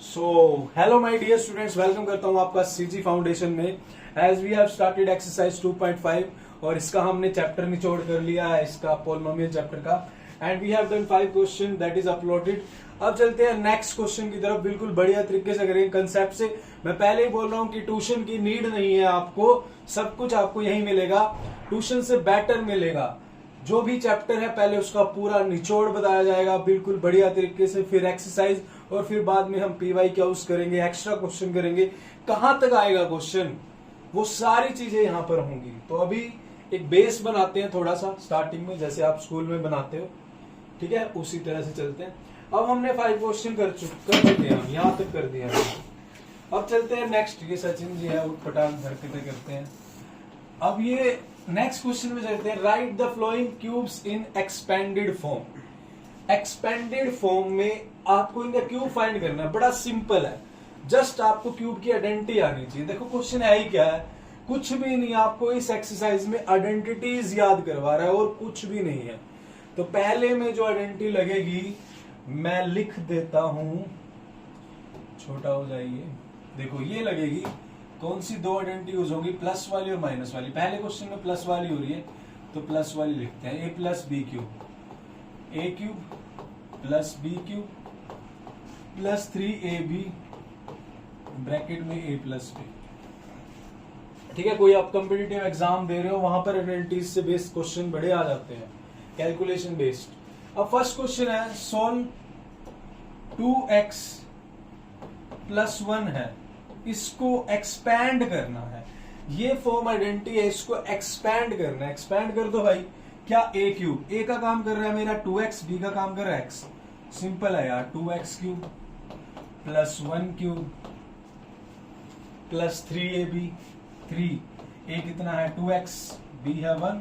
So hello my dear students, welcome करता हूं आपका सीजी फाउंडेशन में। As we have started exercise 2.5 और इसका हमने चैप्टर निचोड़ कर लिया है, इसका पॉलिनोमियल चैप्टर का, and we have done 5 question that is uploaded. अब चलते हैं नेक्स्ट क्वेश्चन की तरफ, बिल्कुल बढ़िया तरीके से करेंगे कंसेप्ट से। मैं पहले ही बोल रहा हूं कि ट्यूशन की नीड नहीं है आपको, सब कुछ आपको यही मिलेगा, ट्यूशन से बेटर मिलेगा। जो भी चैप्टर है पहले उसका पूरा निचोड़ बताया जाएगा बिल्कुल बढ़िया तरीके से, फिर एक्सरसाइज, और फिर बाद में हम पीवाई क्यूज करेंगे, एक्स्ट्रा क्वेश्चन करेंगे। कहां तक आएगा क्वेश्चन, वो सारी चीजें यहां पर होंगी। तो अभी एक बेस बनाते हैं थोड़ा सा स्टार्टिंग में, जैसे आप स्कूल में बनाते हो, ठीक है, उसी तरह से चलते हैं। अब हमने 5 क्वेश्चन कर चुके हैं, हम यहां तक कर दिया है। अब चलते हैं नेक्स्ट, ये सचिन जी है, उठ पटांग हरकतें करते हैं। अब ये नेक्स्ट क्वेश्चन में चलते हैं। Right the flowing cubes in expanded form. Expanded form में आपको इनका क्यूब फाइंड करना है, बड़ा सिंपल है, जस्ट आपको क्यूब की आइडेंटिटी आनी चाहिए। देखो क्वेश्चन है ही क्या है, कुछ भी नहीं, आपको इस एक्सरसाइज में आइडेंटिटीज याद करवा रहा है और कुछ भी नहीं है। तो पहले में जो आइडेंटिटी लगेगी मैं लिख देता हूं, छोटा हो जाइए, देखो ये लगेगी। कौन सी दो आइडेंटिटी यूज होगी, प्लस वाली और माइनस वाली। पहले क्वेश्चन में प्लस वाली हो रही है तो प्लस वाली लिखते हैं, A plus B cube, A cube plus B cube plus 3ab bracket में ए प्लस बी। ठीक है, कोई आप कॉम्पिटिटिव एग्जाम दे रहे हो, वहां पर आइडेंटिटीज से बेस्ड क्वेश्चन बड़े आ जाते हैं, कैलकुलेशन बेस्ड। अब फर्स्ट क्वेश्चन है, सोल्व 2x प्लस 1 है, इसको एक्सपैंड करना है। ये फॉर्म आइडेंटिटी है, इसको एक्सपैंड करना है। एक्सपैंड कर दो भाई, क्या ए क्यूब, ए का काम कर रहा है मेरा 2x, बी का काम कर रहा है x, सिंपल है यार। 2x cube plus 1 cube plus 3ab, 3 ए कितना है 2x, बी है 1,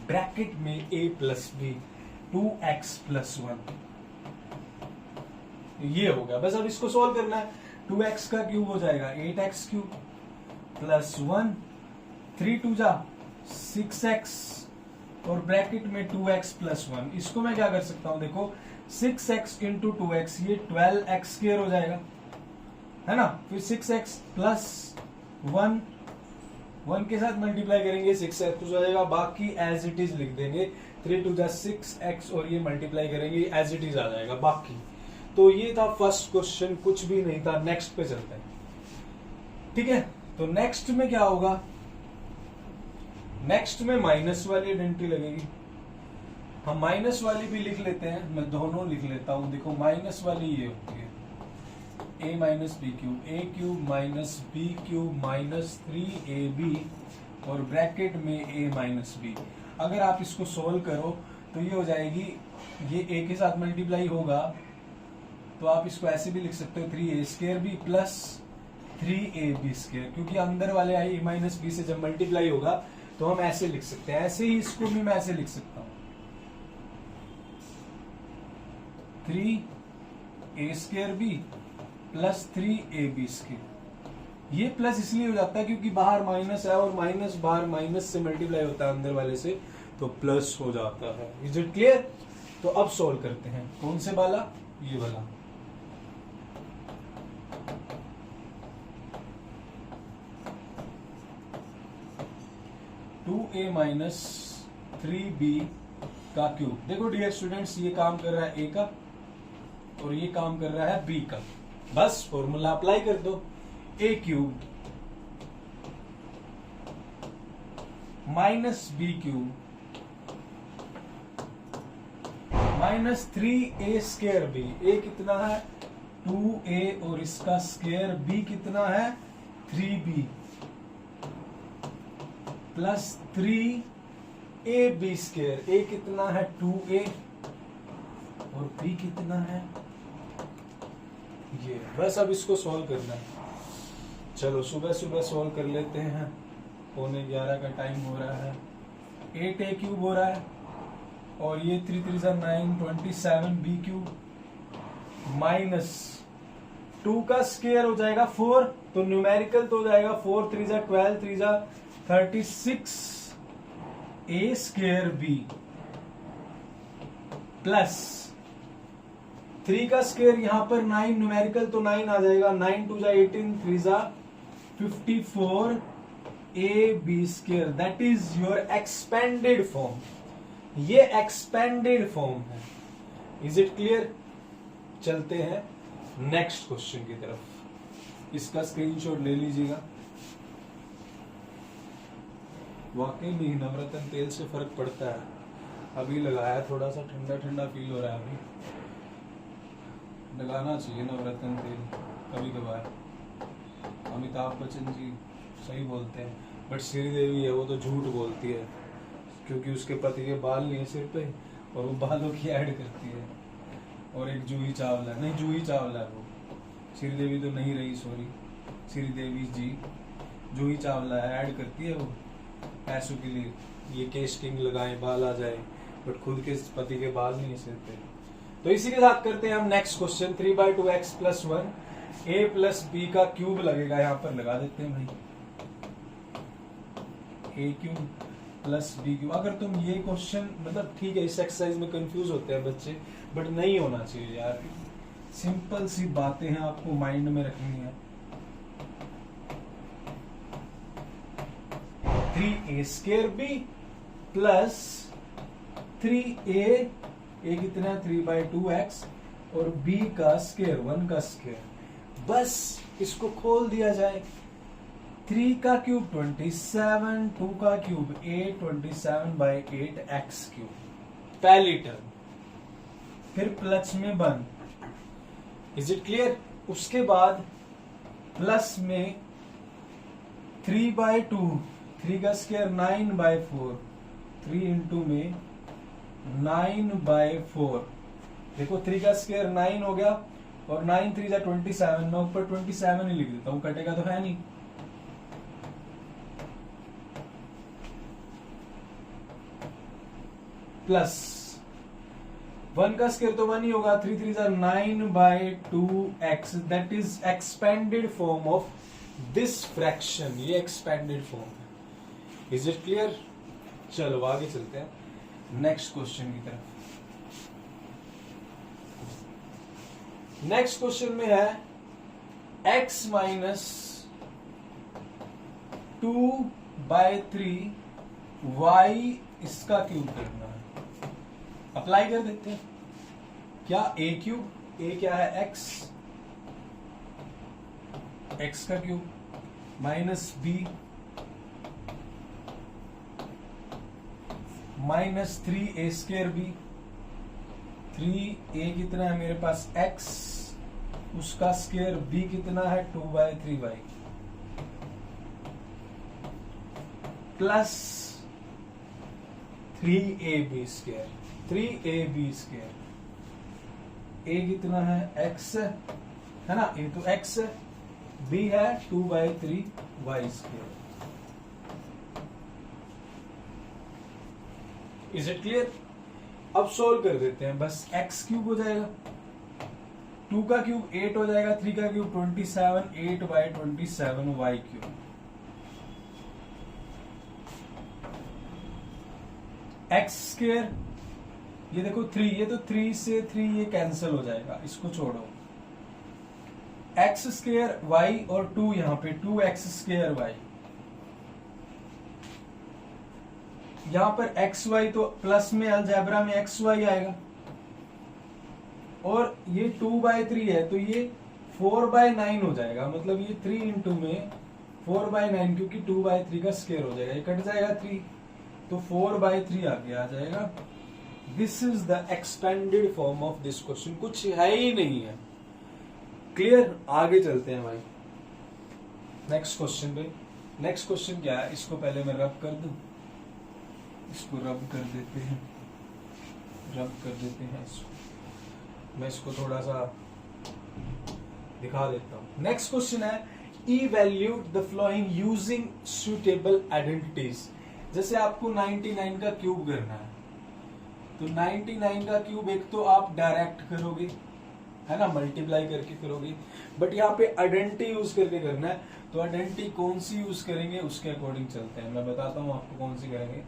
ब्रैकेट में a plus B, 2x plus 1। ये हो गया, बस अब इसको सोल्व करना है। 2x का क्यूब हो जाएगा 8x क्यूब प्लस 1, 3 2 जा 6x, और ब्रैकेट में 2x प्लस 1। इसको मैं क्या कर सकता हूं, देखो 6x इंटू 2x, ये 12x स्क्वायर हो जाएगा, है ना। फिर 6x प्लस 1, 1 के साथ मल्टीप्लाई करेंगे 6x हो जाएगा, बाकी एज इट इज लिख देंगे। 3 2 जा 6x, और ये मल्टीप्लाई करेंगे एज इट इज आ जाएगा बाकी। तो ये था फर्स्ट क्वेश्चन, कुछ भी नहीं था। नेक्स्ट पे चलते हैं, ठीक है। तो नेक्स्ट में क्या होगा, नेक्स्ट में माइनस वाली आइडेंटिटी लगेगी। हम माइनस वाली भी लिख लेते हैं, मैं दोनों लिख लेता हूं। देखो माइनस वाली ये होती है a minus B cube, A cube minus B cube minus 3ab, और ब्रैकेट में a माइनस बी। अगर आप इसको सोल्व करो तो ये हो जाएगी, ये a के साथ मल्टीप्लाई होगा तो आप इसको ऐसे भी लिख सकते हो 3a square B plus 3ab square, क्योंकि अंदर वाले a माइनस बी से जब मल्टीप्लाई होगा तो हम ऐसे लिख सकते हैं। ऐसे ही इसको भी मैं ऐसे लिख सकता हूं, 3a square B plus 3ab square. ये प्लस इसलिए हो जाता है क्योंकि बाहर माइनस है, और माइनस बाहर माइनस से मल्टीप्लाई होता है अंदर वाले से, तो प्लस हो जाता है। Is it clear? तो अब सॉल्व करते हैं, कौन से वाला, ये वाला। टू ए माइनस 3b का क्यूब। देखो डियर स्टूडेंट्स, ये काम कर रहा है a का और ये काम कर रहा है b का, बस फॉर्मूला अप्लाई कर दो। a cube minus B cube minus 3a square B. a कितना है 2a, और इसका स्क्वायर b कितना है 3b, plus 3ab square. a कितना है 2a, और b कितना है ये। बस अब इसको सॉल्व करना है। चलो सुबह सुबह सॉल्व कर लेते हैं, 11:15 का टाइम हो रहा है। 8a क्यूब हो रहा है, और ये 3 3 जा 9, 27b क्यूब माइनस 2 का स्क्वायर हो जाएगा 4, तो न्यूमेरिकल तो हो जाएगा 4 3 जा 12, 3 जा 36 a स्क्वायर b प्लस 3 का स्क्वायर यहाँ पर 9 न्यूमेरिकल तो 9 आ जाएगा, 9 2 जा 18, 3 जा 54 AB square, that is your expanded form. ये एक्सपेंडेड फॉर्म है। Is it clear? चलते हैं नेक्स्ट क्वेश्चन की तरफ। इसका स्क्रीनशॉट ले लीजिएगा। वाकई में नवरत्न तेल से फर्क पड़ता है। अभी लगाया, थोड़ा सा ठंडा ठंडा फील हो रहा है। अभी लगाना चाहिए नवरत्न तेल कभी कभार। अमिताभ बच्चन जी सही बोलते हैं, बट श्रीदेवी है वो तो झूठ बोलती है, क्योंकि उसके पति के बाल नहीं है सिर पे और वो बालों की ऐड करती है। और एक जूही चावला, नहीं जूही चावला है वो, श्रीदेवी तो नहीं रही, सॉरी श्रीदेवी जी, जूही चावला ऐड करती है वो पैसों के लिए, ये केस्टिंग लगाएं बाल आ जाए, बट खुद के पति के बाल नहीं सिर पे। तो इसी के साथ करते हैं हम next question. 3/2x + 1 a + b का क्यूब लगेगा, यहाँ पर लगा देते हैं भाई, a³ + b³। अगर तुम ये क्वेश्चन, मतलब ठीक है इस एक्सरसाइज में कंफ्यूज होते हैं बच्चे, बट नहीं होना चाहिए यार। सिंपल सी बातें हैं, आपको माइंड में रखनी है। 3a² b + 3a, a कितना है 3/2x, और b का स्क्वायर 1 का स्क्वायर। बस इसको खोल दिया जाए। 3 का क्यूब 27, 2 का क्यूब 8, 27/8 x³, पहली टर्म। फिर प्लस में बंद। Is it clear? उसके बाद प्लस में 3/2, 3 का स्क्वायर 9/4, 3 इंटू में 9/4। देखो 3 का स्क्वायर 9 हो गया, और 9 3 जा 27, मैं ऊपर 27 ही लिख देता हूं, कटेगा तो है नहीं। प्लस 1 का स्क्वायर तो 1 ही होगा, 3 3 जा 9/2x, that is expanded form of this fraction. ये एक्सपेंडेड फॉर्म है। Is it clear? चलो आगे चलते हैं नेक्स्ट क्वेश्चन की तरफ। नेक्स्ट क्वेश्चन में है x - 2/3 y, इसका क्यूब करना है। अप्लाई कर देते हैं। क्या a³, a क्या है x, x का cube minus b minus 3a² b, 3a कितना है मेरे पास x, उसका स्क्वायर b कितना है 2/3y, plus 3ab², 3ab²। a कितना है x है ना, a तो x है, b है 2/3y²। Is it clear? अब सोल्व कर देते हैं। बस x³ हो जाएगा, 2 का क्यूब 8 हो जाएगा, 3 का क्यूब 27, 8/27 y³। x², ये देखो 3, ये तो 3 से 3 ये कैंसिल हो जाएगा, इसको छोड़ो। x² y और 2 यहां पे 2x² y, यहां पर xy तो प्लस में अलजेब्रा में xy आएगा, और ये 2/3 है तो ये 4/9 हो जाएगा। मतलब ये 3 इंटू में 4/9, क्योंकि 2/3 का स्क्वायर हो जाएगा, ये कट जाएगा 3, तो 4/3 आगे आ जाएगा। This is the expanded form of this question. कुछ है ही नहीं है। क्लियर? आगे चलते हैं भाई नेक्स्ट क्वेश्चन पे। नेक्स्ट क्वेश्चन क्या है, इसको पहले मैं रब कर दूं, इसको रब कर देते हैं, रब कर देते हैं इसको। मैं इसको थोड़ा सा दिखा देता हूं। नेक्स्ट क्वेश्चन है evaluate the flowing using suitable identities. जैसे आपको 99 का क्यूब करना है, तो 99 का क्यूब एक तो आप डायरेक्ट करोगे, है ना, मल्टीप्लाई करके करोगे, बट यहाँ पे आइडेंटिटी यूज करके करना है। तो आइडेंटिटी कौन सी यूज करेंगे उसके अकॉर्डिंग चलते हैं। मैं बताता हूँ आपको कौन सी करेंगे।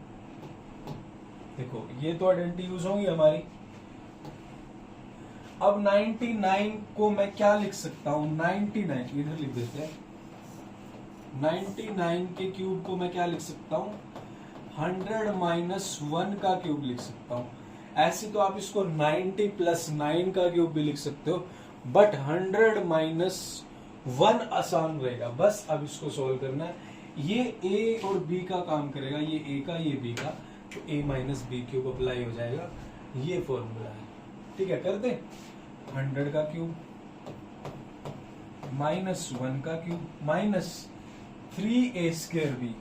देखो ये तो आइडेंटिटी यूज होंगी हमारी। अब 99 को मैं क्या लिख सकता हूं, 99 इधर लिख देते हैं, 99 के क्यूब को मैं क्या लिख सकता हूं, 100 माइनस 1 का क्यूब लिख सकता हूं। ऐसे तो आप इसको 90 प्लस 9 का क्यूब भी लिख सकते हो, बट 100 माइनस 1 आसान रहेगा। बस अब इसको सोल्व करना है। ये a और b का काम करेगा, ये a का ये b का, तो a minus B cube apply हो जाएगा। ये फॉर्मूला है, ठीक है। कर दे 100 का क्यूब माइनस 1 का cube minus 3a square b,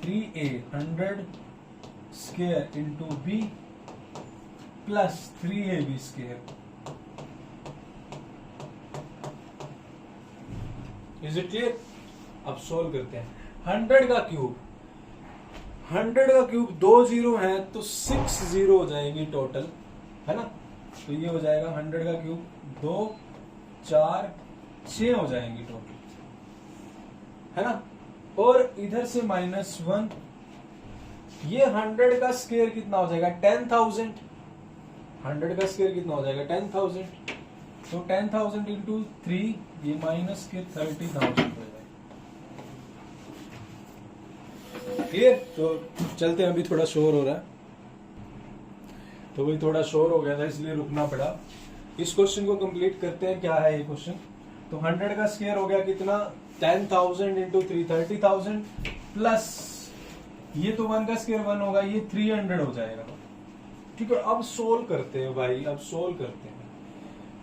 3a 100 square into b plus 3ab square. Is it clear? अब सोल्व करते हैं। 100 का क्यूब, 100 का क्यूब 2 जीरो है तो 6 जीरो हो जाएगी टोटल, है ना। तो ये हो जाएगा 100 का क्यूब 2 4 6 हो जाएंगी टोटल, है ना। और इधर से माइनस 1, ये 100 का स्क्वायर कितना हो जाएगा, 10,000। 100 का स्क्वायर कितना हो जाएगा, 10,000। तो 10,000 इंटू 3, ये माइनस के 30,000 हो जाएगा। क्लियर? तो चलते हैं, अभी थोड़ा शोर हो रहा है, तो वही थोड़ा शोर हो गया था इसलिए रुकना पड़ा। इस क्वेश्चन को कंप्लीट करते हैं। क्या है ये क्वेश्चन? तो 100 का स्क्वायर हो गया कितना, 10,000 इंटू 3 30,000 प्लस ये तो 1 का स्क्वायर 1 होगा, ये 300 हो जाएगा। ठीक है, अब सोल्व करते हैं भाई, अब सोल्व करते हैं।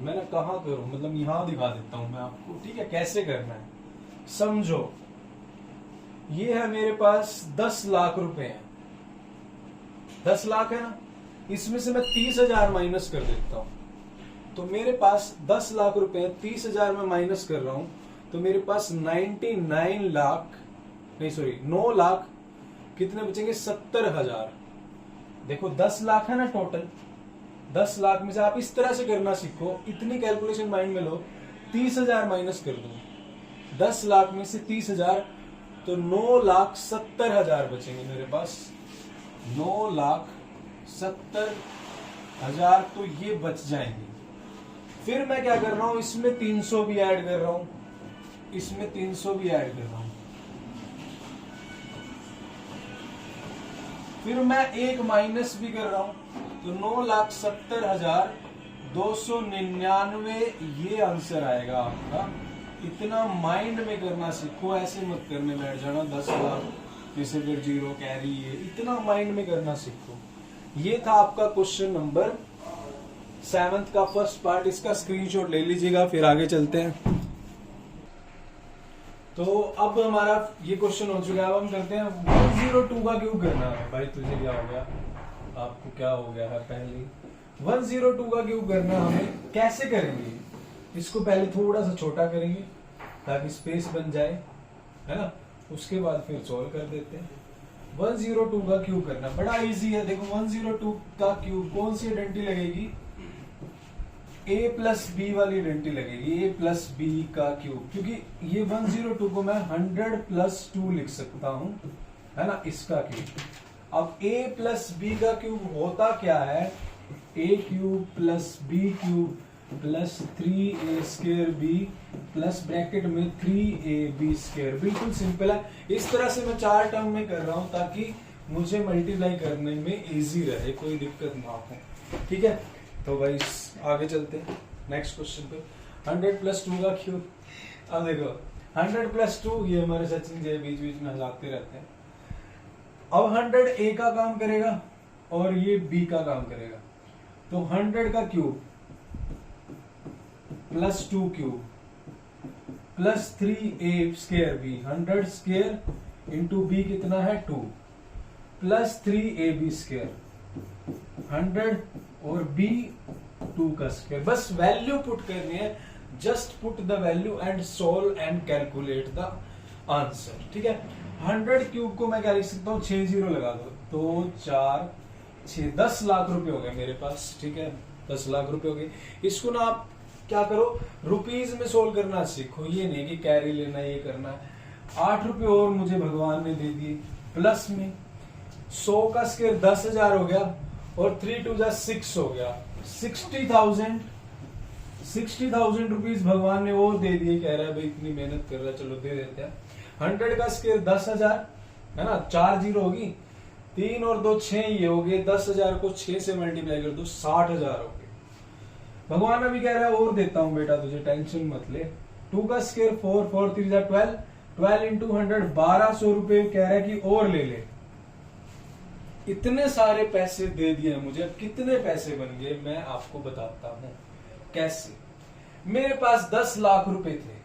मैंने कहा करूं, मतलब यहां दिखा देता हूं मैं आपको, ठीक है, कैसे करना है समझो। ये है मेरे पास 10 लाख रुपए हैं, 10 लाख है ना, इसमें से मैं 30,000 माइनस कर देता हूं। तो मेरे पास 10 लाख रुपए हैं, 30,000 में माइनस कर रहा हूं, तो मेरे पास 99 लाख नहीं सॉरी 9 लाख कितने बचेंगे, 70,000। देखो 10 लाख है ना टोटल, 10 लाख में से आप इस तरह से करना सीखो, इतनी कैलकुलेशन माइंड में लो, 30,000 माइनस कर दो 10 लाख में से 30,000, तो 9,70,000 बचेंगे मेरे पास, 9,70,000 तो ये बच जाएंगे। फिर मैं क्या कर रहा हूं, इसमें 300 भी ऐड कर रहा हूं, इसमें 300 भी ऐड कर रहा हूं। फिर मैं एक माइनस भी कर रहा हूं, तो 9,70,299 ये आंसर आएगा आपका। इतना माइंड में करना सीखो, ऐसे मत करने बैठ जाना 10 लाख जैसे फिर जीरो कैरी, ये इतना माइंड में करना सीखो। ये था आपका क्वेश्चन नंबर 7 का फर्स्ट पार्ट। इसका स्क्रीनशॉट ले लीजिएगा, फिर आगे चलते हैं। तो अब हमारा ये क्वेश्चन हो चुका है, अब हम करते हैं 102 का क्यूब करना है। भाई तुझे क्या हो गया, आपको क्या हो गया है, पहले 102 का क्यूब करना हमें कैसे करेंगे, इसको पहले थोड़ा सा छोटा करेंगे ताकि स्पेस बन जाए, है ना, उसके बाद फिर सॉल्व कर देते हैं। 102 का क्यूब करना बड़ा इजी है। देखो 102 का क्यूब कौन सी आइडेंटिटी लगेगी, a प्लस बी वाली आइडेंटिटी लगेगी, a प्लस बी का क्यूब, क्योंकि ये 102 को मैं 100 प्लस 2 लिख सकता हूं, है ना, इसका क्यूब। अब a प्लस बी का क्यूब होता क्या है, a cube plus B cube plus 3a square b plus bracket में 3ab स्क्वायर। बिल्कुल सिंपल है। इस तरह से मैं 4 टर्म में कर रहा हूं ताकि मुझे मल्टीप्लाई करने में इजी रहे, कोई दिक्कत ना हो। ठीक है, तो भाई आगे चलते हैं नेक्स्ट क्वेश्चन पे। 100 प्लस 2 का क्यूब। अब देखो 100 प्लस 2, ये हमारे सचिन जी बीच बीच में हंसाते रहते हैं। अब 100 a का काम करेगा और ये b का काम करेगा, तो 100 का cube plus 2 cube plus 3a square b, 100 square into b कितना है 2 प्लस 3ab स्क्वायर, 100 और b 2 का स्क्वायर। बस वैल्यू पुट करनी है, just put the value and solve and calculate the answer. ठीक है, 100 क्यूब को मैं क्या लिख सकता हूँ, 6 जीरो लगा दो, 2 4 6, 10 लाख रुपए हो गए मेरे पास। ठीक है, 10 लाख रुपए हो गए। इसको ना आप क्या करो, रुपीज में सोल्व करना सीखो, ये नहीं कि कैरी लेना ये करना है। 8 रुपए और मुझे भगवान ने दे दिए, प्लस में 100 का स्क्वायर 10,000 हो गया और 3 2 6 हो गया, 60,000 60,000 रुपीज भगवान ने और दे दिए, कह रहा है भाई इतनी मेहनत कर रहा है, चलो दे देते हैं। 100 का स्क्वायर 10,000 है ना, 4 जीरो होगी, 3 और 2 6 ये हो गए, 10,000 को 6 से मल्टीप्लाई कर दो 60,000 हो गए। भगवान अभी कह रहा है और देता हूं बेटा तुझे, टेंशन मत ले। 2 का स्क्वायर 4, 4 3 12, 12 इंटू 100 1200 रुपए कह रहा है कि और ले ले। इतने सारे पैसे दे दिए मुझे, अब कितने पैसे बन गए मैं आपको बताता हूं कैसे। मेरे पास 10 लाख रुपए थे,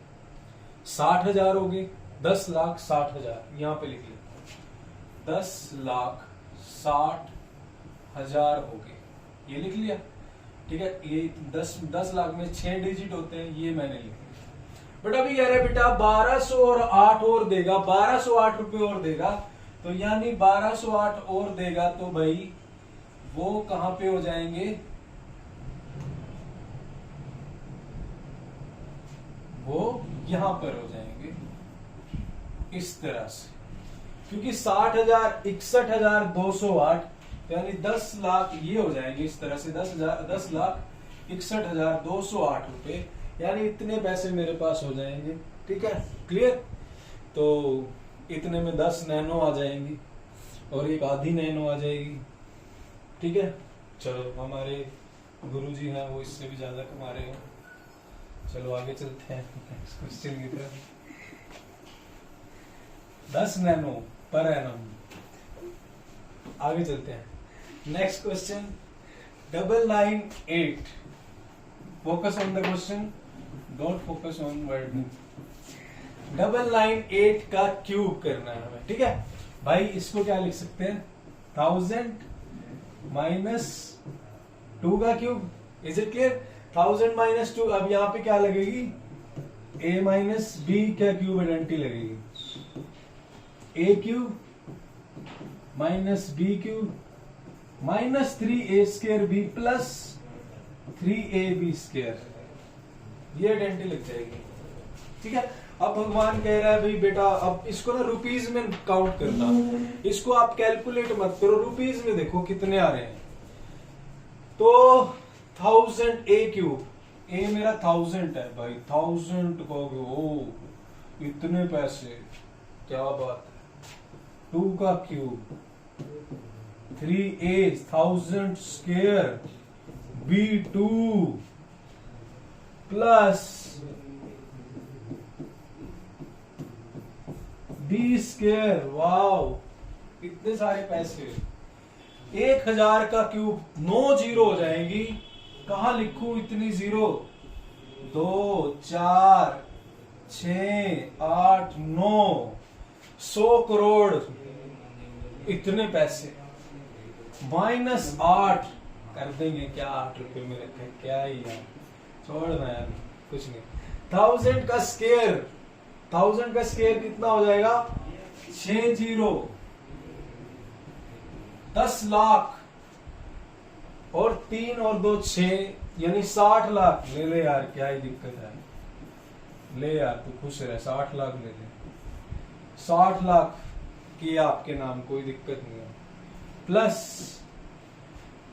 60,000 हो गए, 10 लाख 60,000, यहां पे लिख लिया 10 लाख 60,000 हो गए, ये लिख लिया, ठीक है। ये 10 लाख में 6 डिजिट होते हैं, ये मैंने लिख लिया। बट अभी कह रहे बेटा 1208 और देगा, 1208 रुपए और देगा, तो यानी 1208 और देगा तो भाई वो कहां पे हो जाएंगे, वो यहां पर हो जाएंगे इस तरह से, क्योंकि 60,000 61,208 यानी 10 लाख ये हो जाएंगे इस तरह से, 10 लाख 61,208 रुपए, यानी इतने पैसे मेरे पास हो जाएंगे, ठीक है, क्लियर। तो इतने में 10 नैनो आ जाएंगी और एक आधी नैनो आ जाएगी, ठीक है। चलो हमारे गुरुजी हैं वो इससे भी ज्यादा कमा रहे हैं, चलो आगे चलते हैं क्वेश्चन की तरफ। 10 नैनो पर एनम, आगे चलते हैं। Next question 998, focus on the question, don't focus on word. 998 का क्यूब करना है हमें, ठीक है भाई। इसको क्या लिख सकते हैं, 1000 माइनस 2 का cube, is it clear. 1000 minus 2, अब यहां पे क्या लगेगी, a माइनस बी क्या क्यूब आइडेंटिटी लगेगी, a cube minus B cube minus 3a square b plus 3ab square, ये आइडेंटिटी लग जाएगी, ठीक है। अब भगवान कह रहा है भाई बेटा अब इसको ना रुपीज में काउंट करना, इसको आप कैलकुलेट मत करो, रुपीज में देखो कितने आ रहे हैं। तो 1000 a क्यूब, a मेरा 1000 है भाई, 1000 कहोगे ओ इतने पैसे, क्या बात है। 2 का cube 3a 1000 square b2 plus D square, wow इतने सारे पैसे। 1000 का क्यूब 9 जीरो हो जाएंगी, कहां लिखूं इतनी जीरो, 2 4 6 8 9, 100 करोड़ इतने पैसे, माइनस 8 कर देंगे क्या, 8 रुपए में रखे क्या ही यार, छोड़ना यार कुछ नहीं। 1000 का स्क्वायर, 1000 का स्क्वायर कितना हो जाएगा, 6 जीरो, 10 लाख और 3 और 2 6, यानी 60 लाख। ले ले यार क्या ही दिक्कत है, ले यार तू खुश रह, 60 लाख ले ले, 60 लाख की आपके नाम, कोई दिक्कत नहीं है। प्लस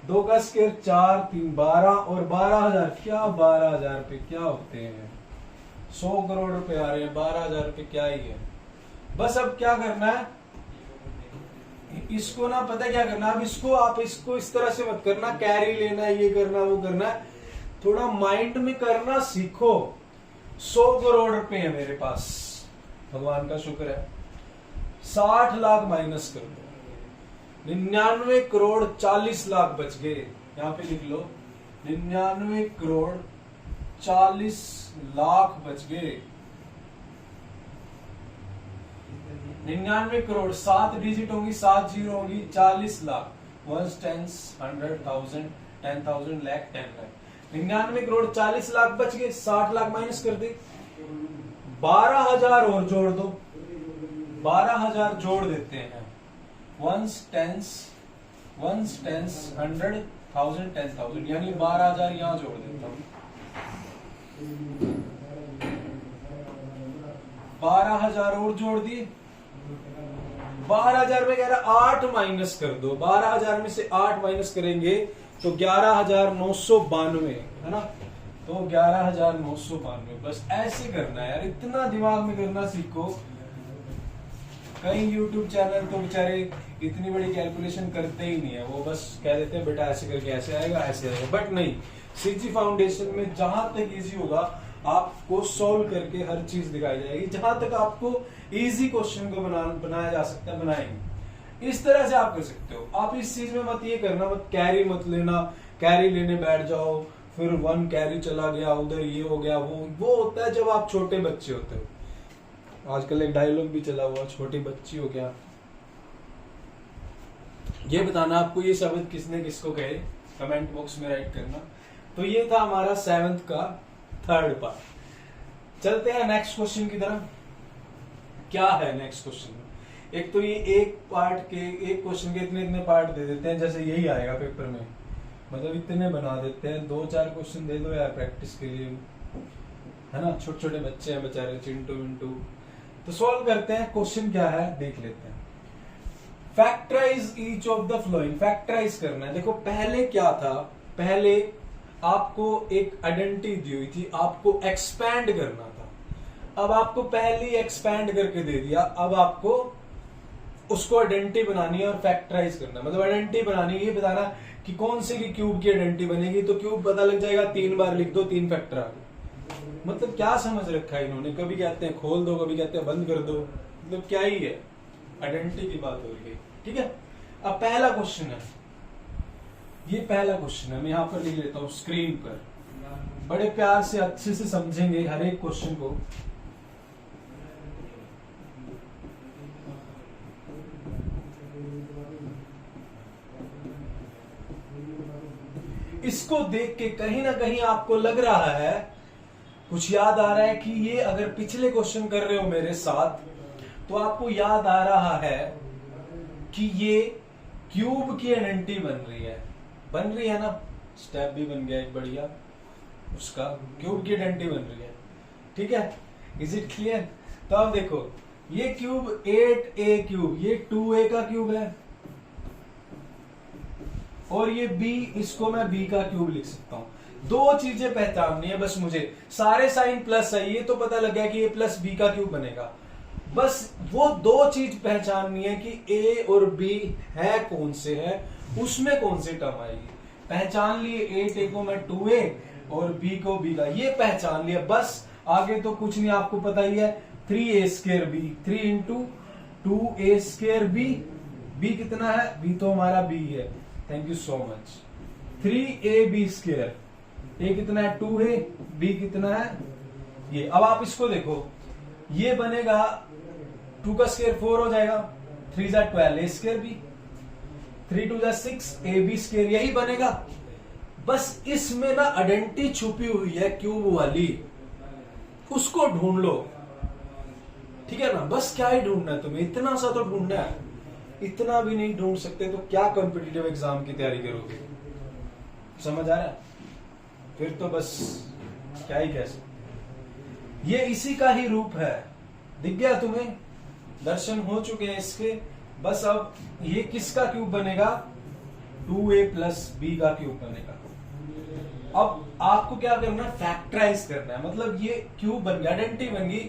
2 का स्क्वायर 4 3 12 और 12,000, क्या 12,000 रुपए क्या होते हैं, 100 करोड़ रुपए आ रहे हैं, 12,000 रुपए क्या ही है। बस अब क्या करना है, इसको ना पता है क्या करना, अब इसको आप इसको इस तरह से मत करना, कैरी लेना है, ये करना वो करना है, थोड़ा माइंड में करना सीखो। 100 करोड़ रुपए है मेरे पास, भगवान का शुक्र है। 60 लाख माइनस कर दो, 99 करोड़ 40 लाख बच गए, यहां पे लिख लो 99 करोड़ 40 लाख बच गए। 99 करोड़ 7 डिजिट होंगी, 7 जीरो होंगी, 40 लाख, 1 10 100 1000 10,000 लाख 10 लाख। 99 करोड़ 40 लाख बच गए, 60 लाख माइनस कर दे, 12,000 और जोड़ दो, 12,000 जोड़ देते हैं, 1 10 1 10 100 1000 10,000, यानी 12,000 यहां जोड़ देता हूं, 12,000 और जोड़ दिए, 12,000 में कह रहा 8 माइनस कर दो, 12,000 में से 8 माइनस करेंगे तो 11,992 है ना, तो 11,992। बस ऐसे करना है यार, इतना दिमाग में करना सीखो। कई YouTube चैनल तो बेचारे इतनी बड़ी कैलकुलेशन करते ही नहीं है, वो बस कह देते हैं बेटा ऐसे करके ऐसे आएगा ऐसे आएगा, बट नहीं। सीजी फाउंडेशन में जहां तक इजी होगा आपको सोल्व करके हर चीज दिखाई जाएगी। जहां तक आपको इजी क्वेश्चन को बनाया जा सकता है बनाएंगे। इस तरह से आप कर सकते हो। आप इस चीज में मत ये करना, मत कैरी मत लेना, कैरी लेने बैठ जाओ फिर 1 कैरी चला गया उधर, ये हो गया वो होता है जब आप छोटे बच्चे होते हो। आजकल एक डायलॉग भी चला हुआ, छोटी बच्ची हो क्या। ये बताना आपको ये शब्द किसने किसको कहे, कमेंट बॉक्स में राइट करना। तो ये था हमारा 7th का 3rd पार्ट। चलते हैं नेक्स्ट क्वेश्चन की तरफ। क्या है नेक्स्ट क्वेश्चन में? एक तो ये एक क्वेश्चन के इतने पार्ट दे देते हैं, जैसे यही आएगा पेपर में, मतलब इतने बना देते हैं। 2-4 क्वेश्चन दे दो यार प्रैक्टिस के लिए, है ना। छोटे छोटे बच्चे हैं बेचारे, चिंटू विंटू। तो सॉल्व करते हैं। क्वेश्चन क्या है देख लेते हैं। Factorise each of the following. Factorise करना है। देखो पहले क्या था, पहले आपको एक आइडेंटिटी दी हुई थी, आपको एक्सपैंड करना था। अब आपको पहले ही एक्सपैंड करके दे दिया, अब आपको उसको आइडेंटिटी बनानी है और फैक्टराइज करना। मतलब आइडेंटिटी बनानी है, ये बताना कि कौन से की क्यूब की आइडेंटिटी बनेगी। तो क्यूब पता लग जाएगा, 3 बार लिख दो, 3 फैक्टर आ गए। मतलब क्या समझ रखा है इन्होंने, कभी कहते हैं खोल दो, कभी कहते हैं बंद कर दो, मतलब क्या ही है, आइडेंटिटी की बात हो रही है। ठीक है, अब पहला क्वेश्चन है, ये पहला क्वेश्चन है, मैं यहां पर लिख लेता हूं स्क्रीन पर। बड़े प्यार से अच्छे से समझेंगे हर एक क्वेश्चन को। इसको देख के कहीं ना कहीं आपको लग रहा है, कुछ याद आ रहा है कि ये अगर पिछले क्वेश्चन कर रहे हो मेरे साथ, तो आपको याद आ रहा है कि ये क्यूब की आइडेंटिटी बन रही है ना। स्टेप भी बन गया एक बढ़िया, उसका क्यूब की आइडेंटिटी बन रही है। ठीक है, इज इट क्लियर? तो अब देखो ये क्यूब 8a क्यूब, ये 2a का क्यूब है, और ये b, इसको मैं b का क्यूब लिख सकता हूं। 2 चीजें पहचाननी है बस मुझे। सारे साइन प्लस है, ये तो पता लग गया कि ये प्लस b का क्यूब बनेगा। बस वो 2 चीज पहचाननी है कि a और b है कौन से है, उसमें कौन सी टर्म आएगी। पहचान लिए, 8a को मैं 2a और b को b का, ये पहचान लिया। बस आगे तो कुछ नहीं, आपको पता ही है। 3a square b, 3 into 2a square b, b कितना है, b तो हमारा b है, thank you so much. 3ab square, a कितना है 2a, b कितना है ये। अब आप इसको देखो, ये बनेगा 2 का स्क्वायर 4 हो जाएगा, 3 जा 12 a स्क्वायर b, 3 2 जा 6 ab स्क्वायर, यही बनेगा। बस इसमें ना आइडेंटिटी छुपी हुई है क्यूब वाली, उसको ढूंढ लो। ठीक है ना, बस क्या ही ढूंढना है तुम्हें, इतना सा तो ढूंढना है। इतना भी नहीं ढूंढ सकते तो क्या कॉम्पिटिटिव एग्जाम की तैयारी करोगे। समझ आ रहा है? फिर तो बस क्या ही कह सकते। ये इसी का ही रूप है, दिख गया तुम्हें, दर्शन हो चुके हैं इसके। बस अब ये किसका क्यूब बनेगा, 2a प्लस b का क्यूब बनेगा। अब आपको क्या करना है, फैक्टराइज करना है। मतलब ये क्यूब बन गया, आइडेंटिटी बन गई,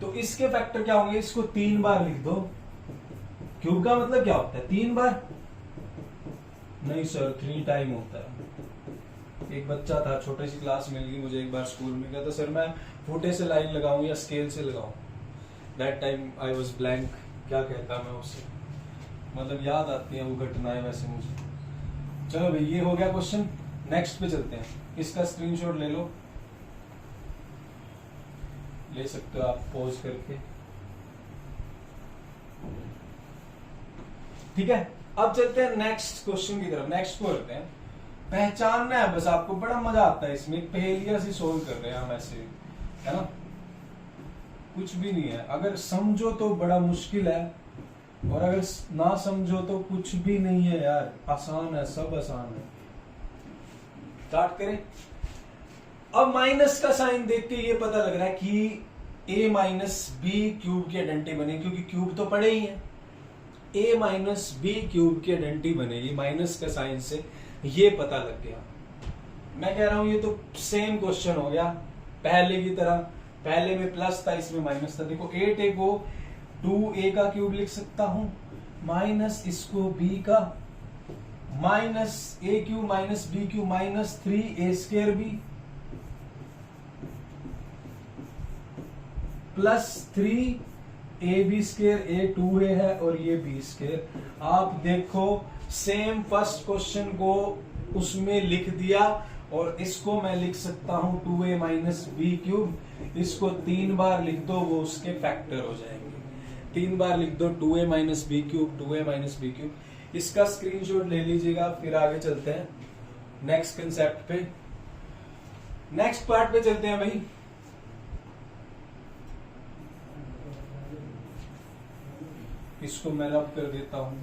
तो इसके फैक्टर क्या होंगे, इसको 3 बार लिख दो। क्यूब का मतलब क्या होता है, 3 बार नहीं सर, 3 टाइम होता है। एक बच्चा था, छोटी सी क्लास मिल गई मुझे एक बार स्कूल में, कहता सर मैं फुटे से लाइन लगाऊं या स्केल से लगाऊं। That time I was blank, क्या कहता मैं उससे, मतलब याद आती है वो घटनाएं वैसे मुझे। चलो भाई, ये हो गया क्वेश्चन। नेक्स्ट पे चलते हैं, इसका स्क्रीनशॉट ले लो, ले सकते हो आप पॉज करके। ठीक है, अब चलते हैं नेक्स्ट क्वेश्चन की तरफ। नेक्स्ट को करते हैं, पहचानना है बस आपको, बड़ा मजा आता है इसमें। पहेलियां से सोल्व कर रहे हैं हम ऐसे, है ना, कुछ भी नहीं है। अगर समझो तो बड़ा मुश्किल है, और अगर ना समझो तो कुछ भी नहीं है यार, आसान है, सब आसान है। स्टार्ट करें। अब माइनस का साइन देख के ये पता लग रहा है कि a माइनस बी क्यूब की आइडेंटिटी बनेगी, क्योंकि क्यूब तो पड़े ही है। a माइनस बी क्यूब की आइडेंटिटी बनेगी माइनस का साइन से, ये पता लग गया। मैं कह रहा हूं ये तो सेम क्वेश्चन हो गया पहले की तरह, पहले में प्लस था इसमें माइनस था। देखो 8a को 2a का क्यूब लिख सकता हूं, माइनस इसको b का, minus a cube minus b cube minus 3a square b plus 3ab square, a 2a है और ये b स्क्वायर। आप देखो सेम फर्स्ट क्वेश्चन को उसमें लिख दिया और इसको मैं लिख सकता हूं 2a माइनस बी क्यूब। इसको 3 बार लिख दो, वो उसके फैक्टर हो जाएंगे। 3 बार लिख दो 2a minus B cube, 2a minus B cube. इसका स्क्रीनशॉट ले लीजिएगा, फिर आगे चलते हैं नेक्स्ट कंसेप्ट पे, नेक्स्ट पार्ट पे चलते हैं भाई। इसको मैं रब कर देता हूं,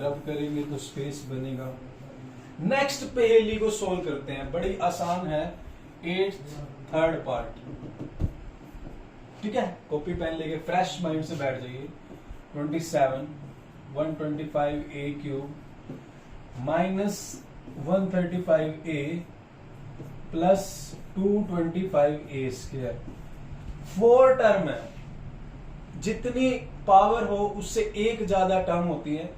रब करेंगे तो स्पेस बनेगा। नेक्स्ट पहेली को सोल्व करते हैं, बड़ी आसान है, 8th थर्ड पार्ट। ठीक है, कॉपी पेन लेके फ्रेश माइंड से बैठ जाइए। 27 125a cube minus 135a plus 225a square. 4 term है, जितनी पावर हो उससे एक ज्यादा टर्म होती है।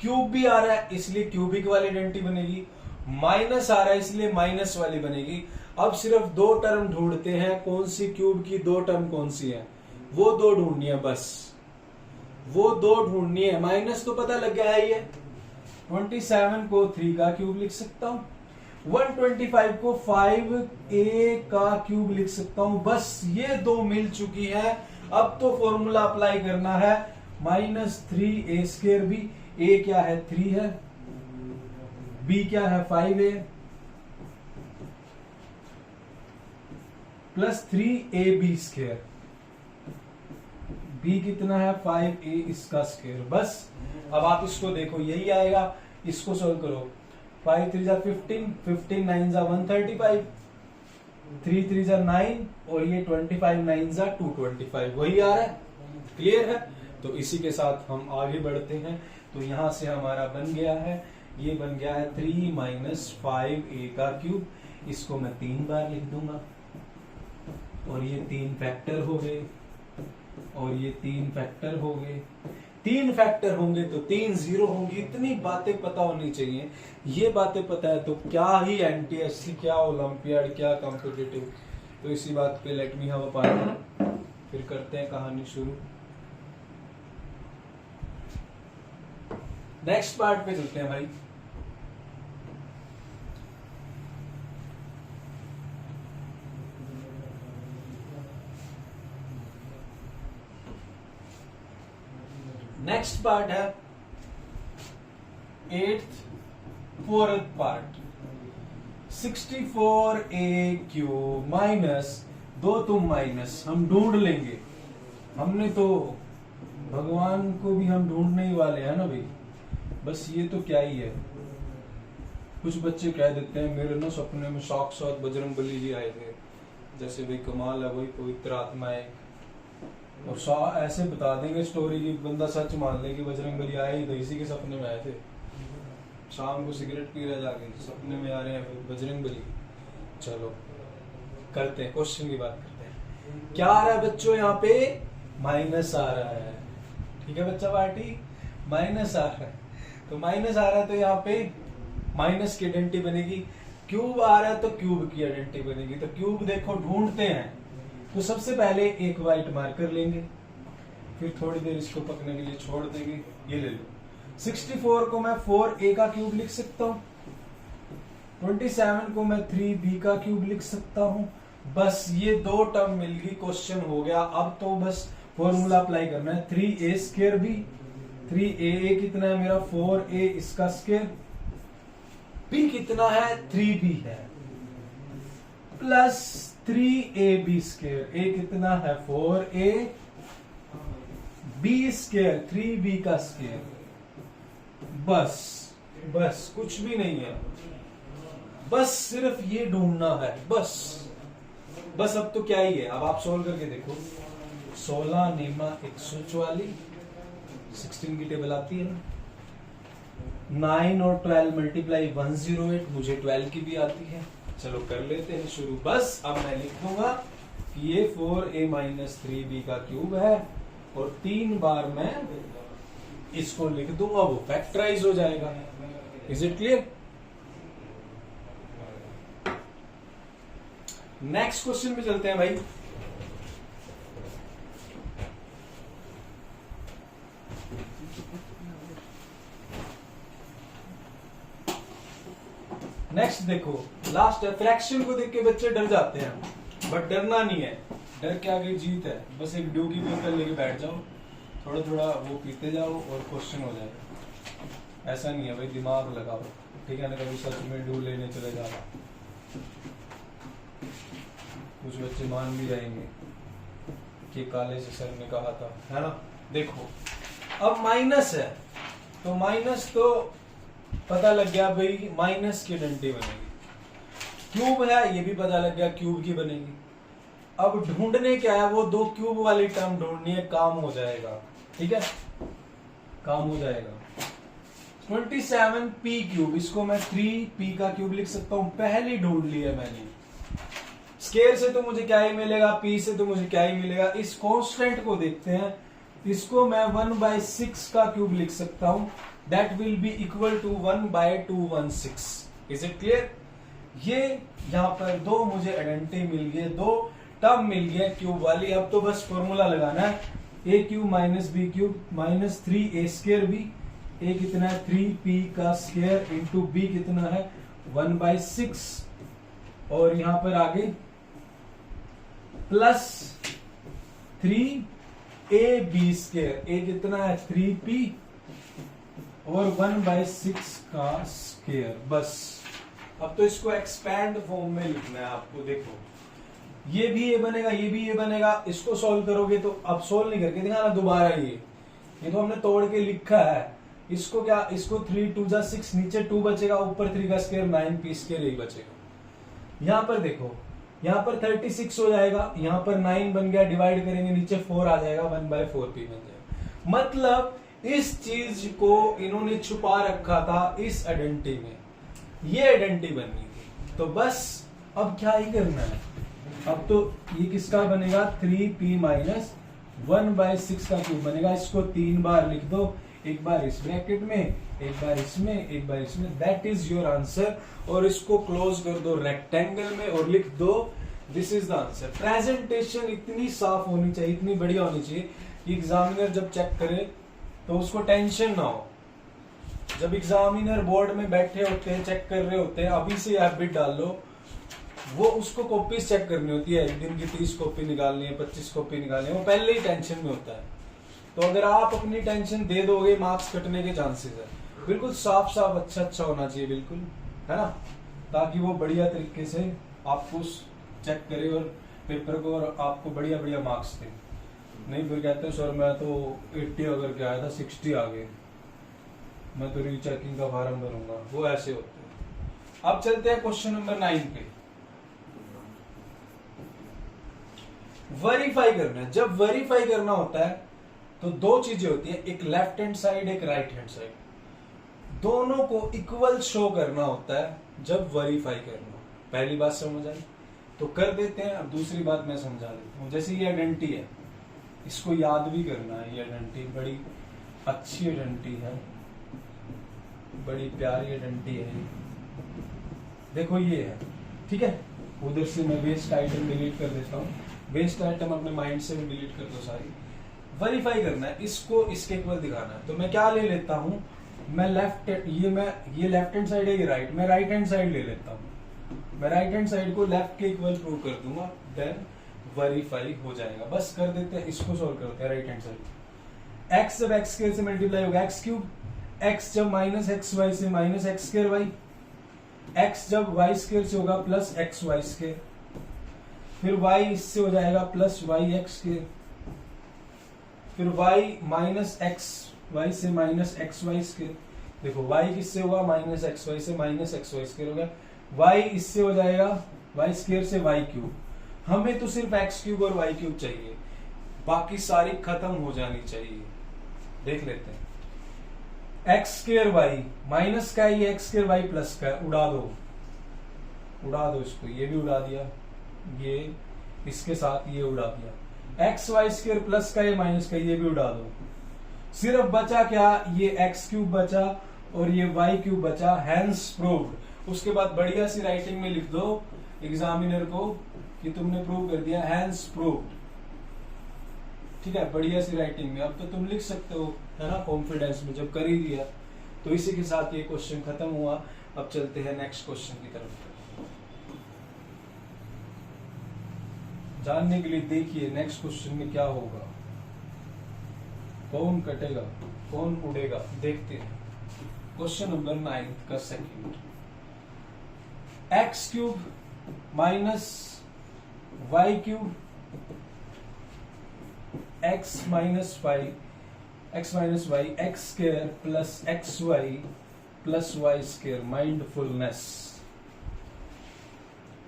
क्यूब भी आ रहा है इसलिए क्यूबिक वाली आइडेंटिटी बनेगी, माइनस आ रहा है इसलिए माइनस वाली बनेगी। अब सिर्फ 2 टर्म ढूंढते हैं, कौन सी क्यूब की 2 टर्म कौन सी है, वो 2 ढूंढनी है, बस वो 2 ढूंढनी है। माइनस तो पता लग गया है, ये 27 को 3 का क्यूब लिख सकता हूं, 125 को 5a का क्यूब लिख सकता हूं, बस ये 2 मिल चुकी है। अब तो फॉर्मूला अप्लाई करना है, minus 3a square B, a क्या है 3 है, b क्या है 5a plus 3ab square, b कितना है 5a इसका स्क्वायर। बस अब आप इसको देखो, यही आएगा, इसको सोल्व करो। 5 3 जा 15, 15 9 जा 135, 3 3 जा 9 और ये 25 9 जा 225, वही आ रहा है। क्लियर है? तो इसी के साथ हम आगे बढ़ते हैं। तो यहां से हमारा बन गया है, ये बन गया है 3 माइनस 5a का क्यूब। इसको मैं 3 बार लिख दूंगा और ये 3 फैक्टर हो गए और ये 3 फैक्टर हो गए। 3 फैक्टर होंगे तो 3 जीरो होंगी। इतनी बातें पता होनी चाहिए। ये बातें पता है तो क्या ही एनटीएससी, क्या ओलंपियाड, क्या कॉम्पिटिटिव। तो इसी बात पे let me have a part, फिर करते हैं कहानी शुरू। नेक्स्ट पार्ट पे चलते हैं भाई। नेक्स्ट पार्ट है 8th 4th part, 64a cube minus 2 तुम माइनस, हम ढूंढ लेंगे। हमने तो भगवान को भी हम ढूंढने ही वाले हैं ना भाई। बस ये तो क्या ही है। कुछ बच्चे कह देते हैं मेरे ना सपने में साक्षात बजरंगबली जी आए थे, जैसे भाई कमाल है, वही पवित्र आत्मा है। और ऐसे बता देंगे स्टोरी की बंदा सच मान ले कि बजरंगबली आए ही तो इसी के सपने में आए थे। शाम को सिगरेट पी रहे जाके, सपने में आ रहे हैं बजरंगबली। चलो करते हैं, क्वेश्चन की बात करते हैं। क्या आ रहा है बच्चों यहाँ पे? माइनस आ रहा है। ठीक है बच्चा पार्टी, माइनस आ रहा है। तो माइनस आ रहा है तो यहाँ पे माइनस की आइडेंटिटी बनेगी। क्यूब आ रहा है तो क्यूब की आइडेंटिटी बनेगी। तो क्यूब देखो ढूंढते हैं, तो सबसे पहले एक व्हाइट मार्कर लेंगे, फिर थोड़ी देर इसको पकने के लिए छोड़ देंगे। ये ले लो। 64 को मैं 4a का क्यूब लिख सकता हूँ, 27 को मैं 3b का क्यूब लिख सकता हूँ। बस ये 2 टर्म मिल गई, क्वेश्चन हो गया। अब तो बस फॉर्मूला अप्लाई करना है। 3a स्क्वायर b, 3a कितना है मेरा 4a इसका स्क्वायर, b कितना है 3b है, प्लस 3ab स्क्वायर, a कितना है 4a, b स्क्वायर 3b का स्क्वायर। बस कुछ भी नहीं है, बस सिर्फ ये ढूंढना है। बस अब तो क्या ही है। अब आप सोल्व करके देखो। 16 नेमा 144, 16 की टेबल आती है ना। 9 और 12 मल्टीप्लाई 108, मुझे 12 की भी आती है। चलो कर लेते हैं शुरू। बस अब मैं लिख दूंगा कि ये 4a-3b का क्यूब है और 3 बार मैं इसको लिख दूंगा, वो फैक्टराइज हो जाएगा। Is it clear? Next question पे चलते हैं भाई। नेक्स्ट देखो, लास्ट है। फ्रैक्शन को देख के बच्चे डर जाते हैं, बट डरना नहीं है, डर के आगे जीत है। बस एक ड्यू की बोतल लेके बैठ जाओ, थोड़ा थोड़ा वो पीते जाओ और क्वेश्चन हो जाएगा। ऐसा नहीं है भाई, दिमाग लगाओ, ठीक है ना? कभी सच में ड्यू लेने चले जाओ, कुछ बच्चे मान भी जाएंगे कि काले से सर ने कहा था, है ना? देखो अब माइनस है, तो माइनस तो पता लग गया भाई, माइनस की आइडेंटिटी बनेगी। क्यूब है, ये भी पता लग गया क्यूब की बनेगी। अब ढूंढने क्या है, वो दो क्यूब वाली टर्म ढूंढनी है, काम हो जाएगा। ठीक है, काम हो जाएगा। 27p क्यूब, इसको मैं 3p का क्यूब लिख सकता हूं, पहली ढूंढ ली है मैंने। स्केयर से तो मुझे क्या ही मिलेगा, p से तो मुझे क्या ही मिलेगा। इस कांस्टेंट को देखते हैं, इसको मैं 1/6 का क्यूब लिख सकता हूं, that will be equal to 1/216। Is it clear? ये यहां पर दो मुझे आइडेंटिटी मिल गई, दो टर्म मिल गई क्यूब वाली। अब तो बस फॉर्मूला लगाना है, a cube minus B cube minus 3a square B. a कितना है 3p का स्केयर इंटू b कितना है 1/6, और यहां पर आगे प्लस 3ab स्केयर। a कितना है 3p और 1/6 का स्केयर। बस अब तो इसको एक्सपैंड फॉर्म में लिखना है आपको। देखो ये भी ये बनेगा, ये भी ये बनेगा। इसको सॉल्व करोगे तो अब सॉल्व नहीं करके दिखाना दोबारा, ये तो हमने तोड़ के लिखा है। इसको क्या, इसको 3 2 जा 6, नीचे 2 बचेगा, ऊपर 3 का स्केयर 9p स्केयर यही बचेगा। यहां पर देखो, यहां पर 36 हो जाएगा, यहां पर 9 बन गया, डिवाइड करेंगे नीचे 4 आ जाएगा, 1/4p बन जाएगा। मतलब इस चीज को इन्होंने छुपा रखा था इस आइडेंटिटी में, ये आइडेंटिटी बननी थी। तो बस अब क्या ही करना है, अब तो ये किसका बनेगा 3p माइनस 1/6 का क्यूब बनेगा। इसको 3 बार लिख दो, एक बार इस ब्रैकेट में, एक बार इसमें, एक बार इसमें, दैट इज योर आंसर। और इसको क्लोज कर दो रेक्टेंगल में और लिख दो this is the answer. Presentation इतनी साफ होनी चाहिए, इतनी बढ़िया होनी चाहिए कि एग्जामिनर जब चेक करे तो उसको टेंशन ना हो। जब एग्जामिनर बोर्ड में बैठे होते हैं, चेक कर रहे होते हैं, अभी से हैबिट डाल लो, वो उसको कॉपी चेक करनी होती है, एक दिन की 30 कॉपी निकालनी है, 25 कॉपी निकालनी है, वो पहले ही टेंशन में होता है। तो अगर आप अपनी टेंशन दे दोगे, मार्क्स कटने के चांसेस है। बिल्कुल साफ साफ अच्छा अच्छा होना चाहिए, बिल्कुल, है ना? ताकि वो बढ़िया तरीके से आपको चेक करे और पेपर को, और आपको बढ़िया बढ़िया मार्क्स दे। नहीं फिर कहते हैं सर मैं तो 80 अगर के आया था 60 आ गए, मैं तो रीचेकिंग का फार्म भरूंगा, वो ऐसे होते हैं। अब चलते हैं क्वेश्चन नंबर 9 पे। वेरीफाई करना है। जब वेरीफाई करना होता है तो दो चीजें होती है, एक लेफ्ट हैंड साइड, एक राइट हैंड साइड, दोनों को इक्वल शो करना होता है जब वेरीफाई करना। पहली बात समझ आई तो कर देते हैं। अब दूसरी बात मैं समझा देता हूं। जैसे ये आइडेंटिटी है, इसको याद भी करना है। ये आइडेंटिटी बड़ी अच्छी आइडेंटिटी है, बड़ी प्यारी आइडेंटिटी है। देखो ये है, ठीक है। उधर से मैं वेस्ट आइटम डिलीट कर देता हूँ, वेस्ट आइटम अपने माइंड से भी डिलीट कर दो सारी। वेरीफाई करना है, इसको इसके इक्वल दिखाना है। तो मैं क्या ले लेता हूँ, मैं ये लेफ्ट हैंड साइड है, ये राइट, मैं राइट हैंड साइड ले लेता हूँ। मैं राइट हैंड साइड को लेफ्ट के इक्वल प्रूव कर दूंगा, देन वेरीफाई हो जाएगा। बस कर देते हैं, इसको सॉल्व करते हैं। राइट हैंड साइड x जब x स्क्वायर से मल्टीप्लाई होगा x क्यूब, x जब माइनस एक्स वाई से minus X square Y, x जब y स्क्वायर से होगा प्लस एक्स वाई स्क्वायर, फिर y इससे हो जाएगा प्लस वाई एक्स स्क्वायर, फिर y माइनस एक्स वाई से माइनस एक्स वाई स्क्वायर। देखो y किससे होगा माइनस एक्स वाई से माइनस एक्स वाई स्क्वायर हो गया, y इससे हो जाएगा वाई स्क्वायर से वाई क्यूब। हमें तो सिर्फ एक्स क्यूब और वाई क्यूब चाहिए, बाकी सारी खत्म हो जानी चाहिए। देख लेते हैं एक्स स्क्र वाई माइनस का है, ये एक्स स्क्र वाई प्लस का है, उड़ा दो इसको, ये भी उड़ा दिया, ये इसके साथ ये उड़ा दिया। एक्स वाई स्क्र प्लस का, ये माइनस का, ये भी उड़ा दो। सिर्फ बचा क्या, ये एक्स क्यूब बचा और ये वाई क्यूब बचा, हैंस प्रूव्ड। उसके बाद बढ़िया सी राइटिंग में लिख दो एग्जामिनर को कि तुमने प्रूव कर दिया, हैंस प्रूव्ड। ठीक है, बढ़िया सी राइटिंग में। अब तो तुम लिख सकते हो, है ना, कॉन्फिडेंस में, जब कर ही दिया। तो इसी के साथ ये क्वेश्चन खत्म हुआ। अब चलते हैं नेक्स्ट क्वेश्चन की तरफ। जानने के लिए देखिए नेक्स्ट क्वेश्चन में क्या होगा, कौन कटेगा कौन उड़ेगा, देखते हैं। क्वेश्चन नंबर 9 का second, X cube minus Y cube X minus Y X square plus X Y plus Y square mindfulness.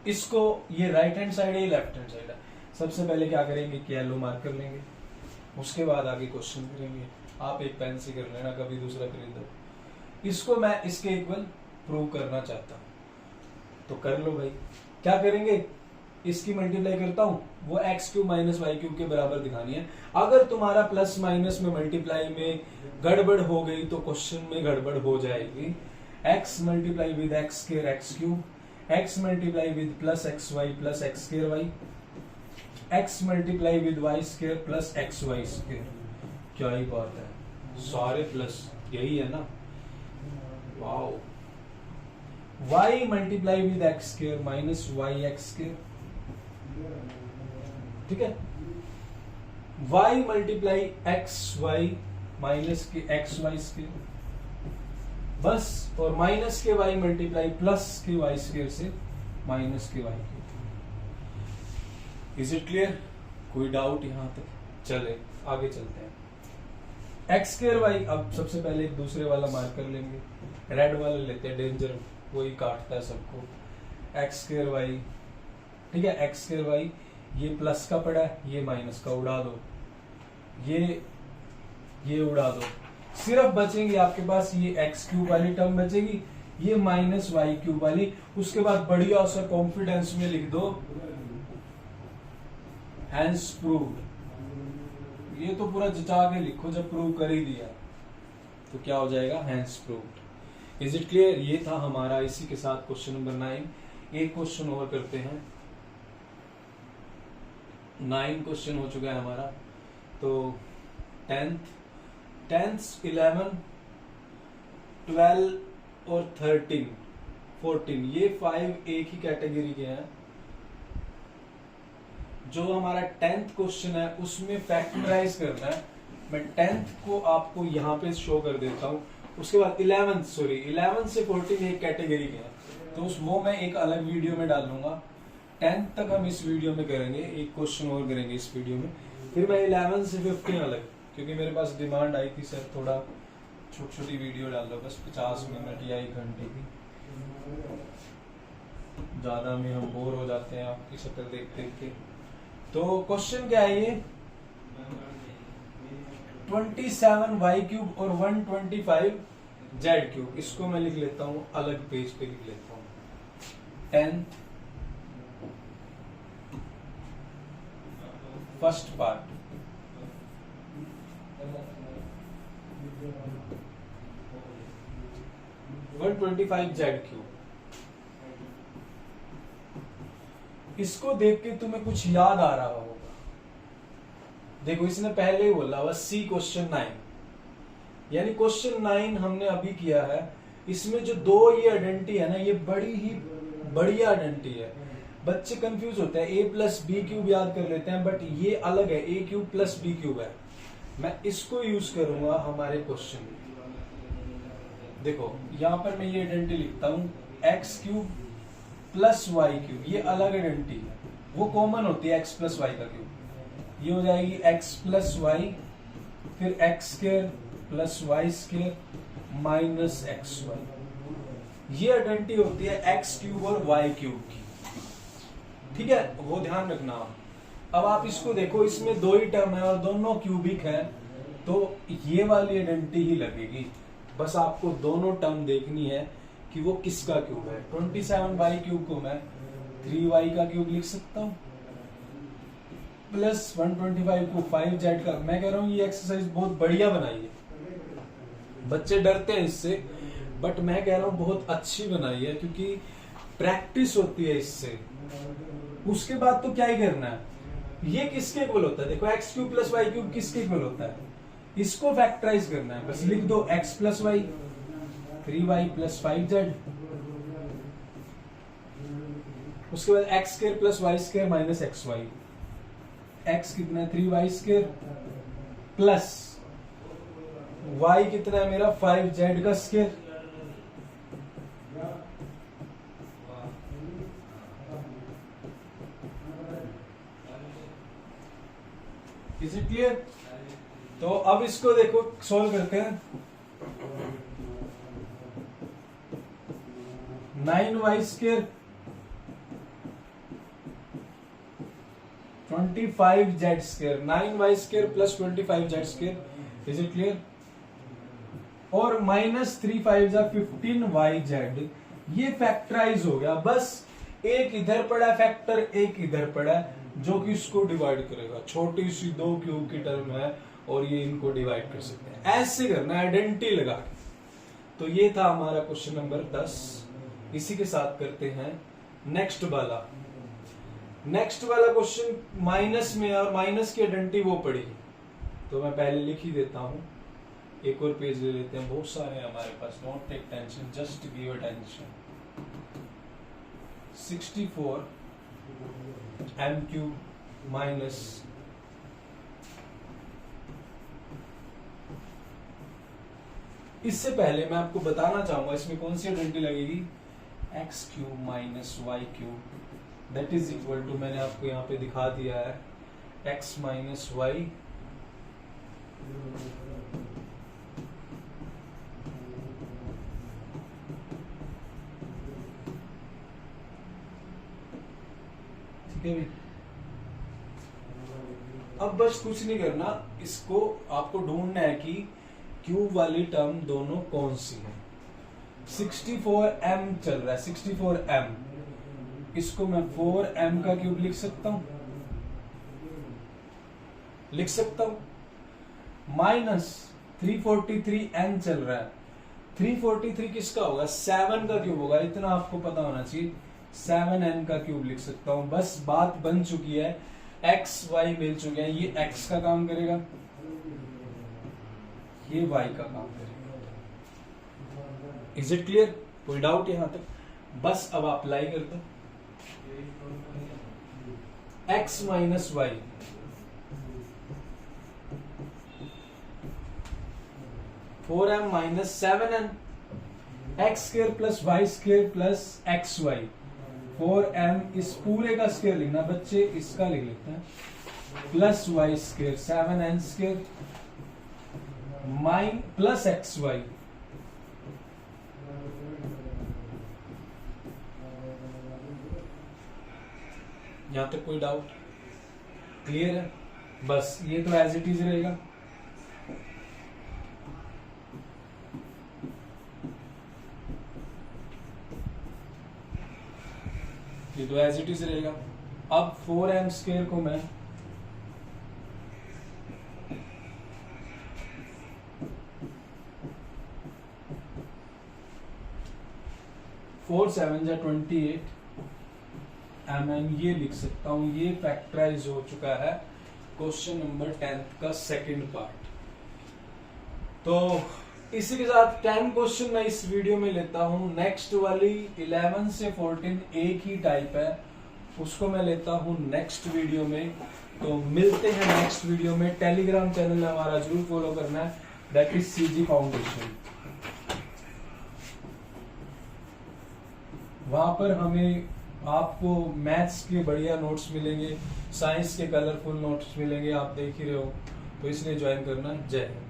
इसको, ये राइट हैंड साइड है, लेफ्ट हैंड साइड है। सबसे पहले क्या करेंगे कि येलो मार्क कर लेंगे, उसके बाद आगे क्वेश्चन करेंगे। आप एक पेन से कर लेना, कभी दूसरा खरीदो। इसको मैं इसके इक्वल प्रूव करना चाहता हूं, तो कर लो भाई। क्या करेंगे, इसकी मल्टीप्लाई करता हूं, वो X cube minus Y cube के बराबर दिखानी है। अगर तुम्हारा प्लस माइनस में मल्टीप्लाई में गड़बड़ हो गई तो क्वेश्चन में गड़बड़ हो जाएगी। X multiply with X square X cube, X multiply with plus X Y plus X square Y, X multiply with Y square plus X Y square. क्या ही बात है, सारे प्लस, यही है ना, wow. y multiply with X square minus Y X square, ठीक है। y multiply X Y minus के एक्स वाई स्क्वायर, बस। और माइनस के y मल्टीप्लाई प्लस के वाई स्क्वायर से माइनस के वाई। इज इट क्लियर, कोई डाउट यहां तक? चले आगे चलते हैं। एक्स स्क्वायर वाई, अब सबसे पहले एक दूसरे वाला मार्क कर लेंगे, रेड वाला लेते हैं, डेंजर, वही काटता है सबको। एक्स स्क्वायर वाई, ठीक है, एक्स स्क्वायर वाई, ये प्लस का पड़ा है, ये माइनस का, उड़ा दो, ये उड़ा दो। सिर्फ बचेंगे आपके पास ये एक्स क्यूब वाली टर्म बचेगी, ये माइनस वाई क्यूब वाली। उसके बाद बढ़िया सा कॉन्फिडेंस में लिख दो, हैंस प्रूव्ड। ये तो पूरा जचा के लिखो, जब प्रूव कर ही दिया तो क्या हो जाएगा, hence proved. Is it clear? ये था हमारा इसी के साथ क्वेश्चन नंबर 9। एक क्वेश्चन और करते हैं, 9 क्वेश्चन हो चुका है हमारा। तो 10th 11 12 और 13 14 ये 5 एक ही कैटेगरी के हैं। जो हमारा 10th क्वेश्चन है उसमें फैक्टराइज करना है। मैं 10th को आपको यहाँ पे शो कर देता हूँ। उसके बाद 11 से 14 एक कैटेगरी के हैं, तो वो मैं एक अलग वीडियो में डाल दूंगा। 10th तक हम इस वीडियो में करेंगे, एक क्वेश्चन और करेंगे इस वीडियो में। फिर मैं 11 से 15 अलग, क्योंकि मेरे पास डिमांड आई थी सर थोड़ा छोटी छोटी वीडियो डाल दो, बस 50 मिनट या 1 घंटे की। ज्यादा में हम बोर हो जाते हैं आपकी शक्ल देख देख के। तो क्वेश्चन क्या है ये, 27y³ और 125z³। इसको मैं लिख लेता हूं, अलग पेज पे लिख लेता हूं। 10th first part, z³। इसको देख के तुम्हें कुछ याद आ रहा होगा। देखो इसने पहले ही बोला बस सी क्वेश्चन 9, यानी क्वेश्चन 9 हमने अभी किया है। इसमें जो दो ये आइडेंटिटी है ना, ये बड़ी ही बढ़िया आइडेंटिटी है। बच्चे कंफ्यूज होते हैं, a प्लस बी क्यूब याद कर लेते हैं, बट ये अलग है, a³ प्लस b³ है। मैं इसको यूज करूंगा हमारे क्वेश्चन में। देखो यहां पर मैं ये आइडेंटिटी लिखता हूं, x³ प्लस y³। ये अलग आइडेंटिटी है, वो कॉमन होती है x प्लस y का क्यूब। ये हो जाएगी x प्लस वाई, फिर x² plus y² minus xy। ये आइडेंटिटी होती है x³ और y³ की, ठीक है, वो ध्यान रखना। अब आप इसको देखो, इसमें दो ही टर्म है और दोनों क्यूबिक है, तो ये वाली आइडेंटिटी ही लगेगी। बस आपको दोनों टर्म देखनी है कि वो किसका क्यूब है। 27y क्यूब को मैं 3y का क्यूब लिख सकता हूँ, प्लस 125 को 5z का। मैं कह रहा हूँ ये एक्सरसाइज बहुत बढ़िया बनाई है, बच्चे डरते हैं इससे, बट मैं कह रहा हूँ बहुत अच्छी बनाई है, क्योंकि प्रैक्टिस होती है इससे। उसके बाद तो क्या ही करना है, ये किसके इक्वल होता है, देखो x cube plus Y cube किसके इक्वल होता है, इसको फैक्टराइज करना है। बस लिख दो x plus Y 3y plus 5z, उसके बाद X square plus Y square minus X Y. X कितना है 3y स्क्वायर, प्लस y कितना है मेरा 5z का स्क्वायर। Is it clear? तो अब इसको देखो सॉल्व करते हैं। 9y square 25z square, 9y square plus 25z square. Is it clear? और माइनस 3 5 15yz, ये फैक्टराइज हो गया। बस एक इधर पड़ा फैक्टर, एक इधर पड़ा, जो कि इसको डिवाइड करेगा। छोटी सी दो क्यूब की टर्म है और ये इनको डिवाइड कर सकते हैं। ऐसे करना है आइडेंटिटी लगा के। तो ये था हमारा क्वेश्चन नंबर 10। इसी के साथ करते हैं नेक्स्ट वाला। नेक्स्ट वाला क्वेश्चन माइनस में, और माइनस की आइडेंटिटी वो पड़ी, तो मैं पहले लिख ही देता हूं। एक और पेज ले लेते हैं, बहुत सारे हैं हमारे पास। Don't take tension, just give attention. 64 m cube minus इससे पहले मैं आपको बताना चाहूंगा इसमें कौन सी आइडेंटिटी लगेगी। x cube minus Y cube that is equal to, मैंने आपको यहाँ पे दिखा दिया है, x माइनस वाई ठीक है। अब बस कुछ नहीं करना, इसको आपको ढूंढना है कि क्यूब वाली टर्म दोनों कौन सी है। 64m चल रहा है, 64m, इसको मैं 4m का क्यूब लिख सकता हूं, माइनस 343n चल रहा है। 343 किसका होगा, 7 का क्यूब होगा, इतना आपको पता होना चाहिए। 7n का क्यूब लिख सकता हूं। बस बात बन चुकी है, x y मिल चुके हैं। ये x का काम करेगा, ये y का काम करेगा। Is it clear? कोई डाउट यहां तक? बस अब अप्लाई कर दो। x minus Y, four M minus 7n, X square plus Y square plus X Y. 4m इस पूरे का स्क्वायर लिखना बच्चे, इसका लिख लेते हैं, plus Y square 7n square mine plus X Y. यहां तक कोई डाउट? क्लियर है? बस ये तो एज इट इज रहेगा। ये तो एज इट इज रहेगा। अब 4m स्क्वायर को मैं फोर 7 जा 28 mn ये लिख सकता हूं। ये फैक्टराइज हो चुका है क्वेश्चन नंबर 10 का सेकंड पार्ट। तो इसी के साथ 10 क्वेश्चन मैं इस वीडियो में लेता हूं। नेक्स्ट वाली 11 से 14 एक ही टाइप है, उसको मैं लेता हूं नेक्स्ट वीडियो में। तो मिलते हैं नेक्स्ट वीडियो में। टेलीग्राम चैनल हमारा जरूर फॉलो करना है, दैट इज सीजी फाउंडेशन। वहां पर हमें आपको मैथ्स के बढ़िया नोट्स मिलेंगे, साइंस के कलरफुल नोट्स मिलेंगे, आप देख ही रहे हो, तो इसलिए ज्वाइन करना। जय हिंद।